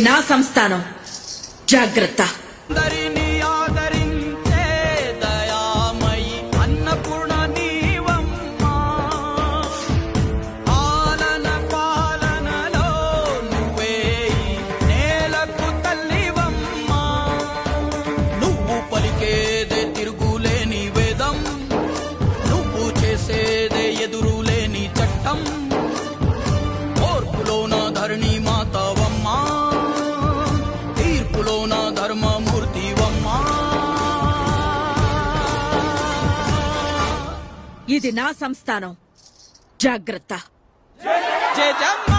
నా సంస్థానం జాగ్రత్త. తిరుగులేని వేదం నువ్వు చేసేదే ఎదురులేని చట్టం ఓర్పులోన ధరణి మాతవమ్మా తీర్పులోన ధర్మమూర్తివమ్మా. ఇది నా సంస్థానం జాగ్రత్త. జయ జమ్మ